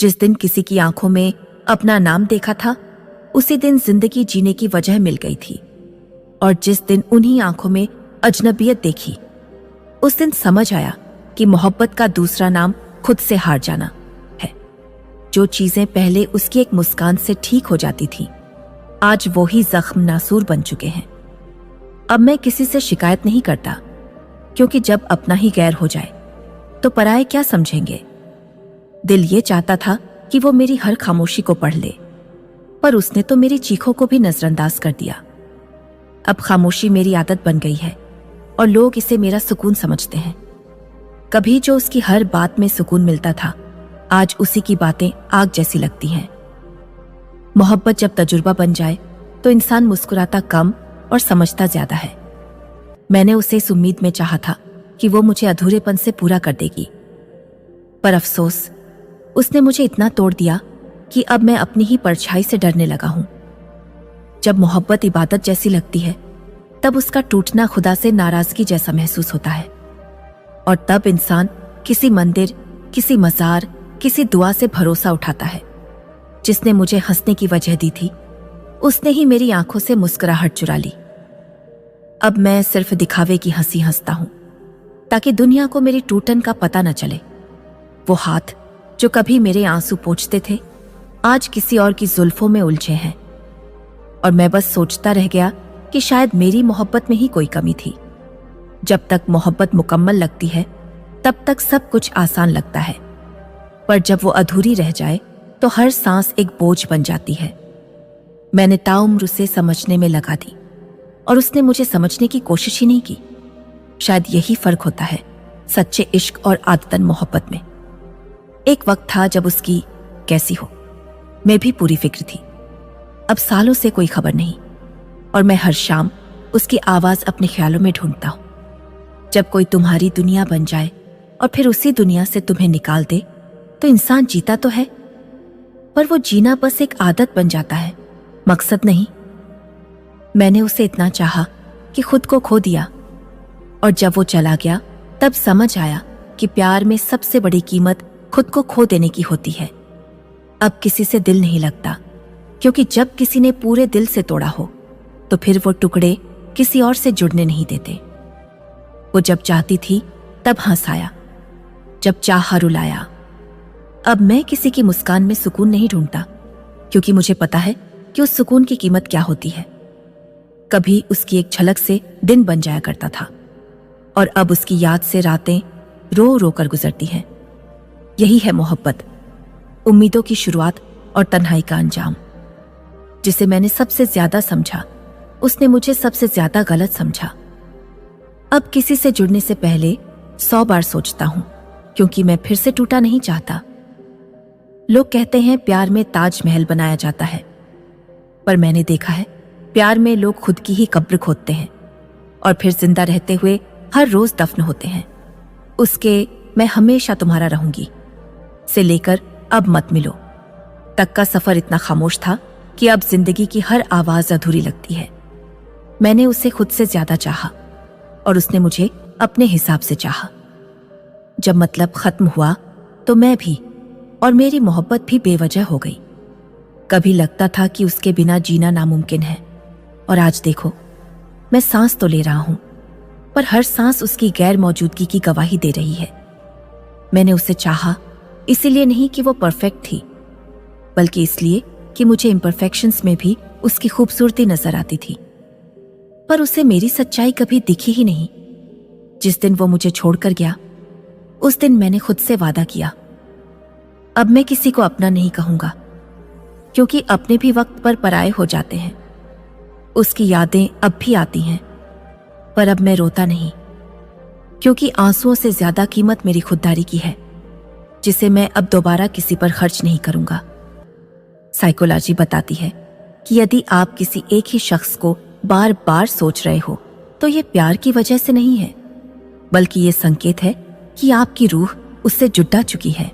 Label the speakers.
Speaker 1: जिस दिन किसी की आंखों में अपना नाम देखा था, उसी दिन जिंदगी जीने की वजह मिल गई थी। और जिस दिन उन्हीं आंखों में अजनबियत देखी, उस दिन समझ आया कि मोहब्बत का दूसरा नाम खुद से हार जाना है। जो चीजें पहले उसकी एक मुस्कान से ठीक हो जाती थी, आज वो ही जख्म नासूर बन चुके हैं। अब मैं किसी से शिकायत नहीं करता, क्योंकि जब अपना ही गैर हो जाए तो पराये क्या समझेंगे। दिल ये चाहता था कि वो मेरी हर खामोशी को पढ़ ले, पर उसने तो मेरी चीखों को भी नजरअंदाज कर दिया। अब खामोशी मेरी आदत बन गई है और लोग इसे मेरा सुकून समझते हैं। कभी जो उसकी हर बात में सुकून मिलता था, आज उसी की बातें आग जैसी लगती हैं। मोहब्बत जब तजुर्बा बन जाए तो इंसान मुस्कुराता कम और समझता ज्यादा है। मैंने उसे इस उम्मीद में चाहा था कि वो मुझे अधूरेपन से पूरा कर देगी, पर अफसोस उसने मुझे इतना तोड़ दिया कि अब मैं अपनी ही परछाई से डरने लगा हूं। जब मोहब्बत इबादत जैसी लगती है, तब उसका टूटना खुदा से नाराजगी जैसा महसूस होता है। और तब इंसान किसी मंदिर, किसी मज़ार, किसी दुआ से भरोसा उठाता है। जिसने मुझे हंसने की वजह दी थी, उसने ही मेरी आंखों से मुस्कुराहट चुरा ली। अब मैं सिर्फ दिखावे की हंसी हंसता हूं, ताकि दुनिया को मेरी टूटन का पता न चले। वो हाथ जो कभी मेरे आंसू पोंछते थे, आज किसी और की जुल्फों में उलझे हैं। और मैं बस सोचता रह गया कि शायद मेरी मोहब्बत में ही कोई कमी थी। जब तक मोहब्बत मुकम्मल लगती है, तब तक सब कुछ आसान लगता है, पर जब वो अधूरी रह जाए तो हर सांस एक बोझ बन जाती है। मैंने ताउम्र उसे समझने में लगा दी, और उसने मुझे समझने की कोशिश ही नहीं की। शायद यही फर्क होता है सच्चे इश्क और आदतन मोहब्बत में। एक वक्त था जब उसकी कैसी हो मैं भी पूरी फिक्र थी। अब सालों से कोई खबर नहीं, और मैं हर शाम उसकी आवाज अपने ख्यालों में ढूंढता हूं। जब कोई तुम्हारी दुनिया बन जाए और फिर उसी दुनिया से तुम्हें निकाल दे, तो इंसान जीता तो है, पर वो जीना बस एक आदत बन जाता है, मकसद नहीं। मैंने उसे इतना चाहा कि खुद को खो दिया, और जब वो चला गया तब समझ आया कि प्यार में सबसे बड़ी कीमत खुद को खो देने की होती है। अब किसी से दिल नहीं लगता, क्योंकि जब किसी ने पूरे दिल से तोड़ा हो, तो फिर वो टुकड़े किसी और से जुड़ने नहीं देते। वो जब चाहती थी तब हंसाया, जब चाहा रुलाया। अब मैं किसी की मुस्कान में सुकून नहीं ढूंढता, क्योंकि मुझे पता है कि उस सुकून की कीमत क्या होती है। कभी उसकी एक झलक से दिन बन जाया करता था, और अब उसकी याद से रातें रो रो कर गुजरती हैं। यही है मोहब्बत, उम्मीदों की शुरुआत और तन्हाई का अंजाम। जिसे मैंने सबसे ज्यादा समझा, उसने मुझे सबसे ज्यादा गलत समझा। अब किसी से जुड़ने से पहले 100 बार सोचता हूं, क्योंकि मैं फिर से टूटा नहीं चाहता। लोग कहते हैं प्यार में ताजमहल बनाया जाता है, पर मैंने देखा है प्यार में लोग खुद की ही कब्र खोदते हैं, और फिर जिंदा रहते हुए हर रोज दफन होते हैं। उसके मैं हमेशा तुम्हारा रहूंगी से लेकर अब मत मिलो तक का सफर इतना खामोश था कि अब जिंदगी की हर आवाज अधूरी लगती है। मैंने उसे खुद से ज्यादा चाहा, और उसने मुझे अपने हिसाब से चाहा। जब मतलब खत्म हुआ तो मैं भी और मेरी मोहब्बत भी बेवजह हो गई। कभी लगता था कि उसके बिना जीना नामुमकिन है, और आज देखो मैं सांस तो ले रहा हूं, पर हर सांस उसकी गैर मौजूदगी की गवाही दे रही है। मैंने उसे चाहा इसीलिए नहीं कि वो परफेक्ट थी, बल्कि इसलिए कि मुझे इम्परफेक्शंस में भी उसकी खूबसूरती नजर आती थी। पर उसे मेरी सच्चाई कभी दिखी ही नहीं। जिस दिन वो मुझे छोड़कर गया, उस दिन मैंने खुद से वादा किया, अब मैं किसी को अपना नहीं कहूंगा, क्योंकि अपने भी वक्त पर पराये हो जाते हैं। उसकी यादें अब भी आती हैं, पर अब मैं रोता नहीं, क्योंकि आंसुओं से ज्यादा कीमत मेरी खुददारी की है, जिसे मैं अब दोबारा किसी पर खर्च नहीं करूंगा। साइकोलॉजी बताती है कि यदि आप किसी एक ही शख्स को बार बार सोच रहे हो, तो ये प्यार की वजह से नहीं है, बल्कि ये संकेत है कि आपकी रूह उससे जुड़ा चुकी है।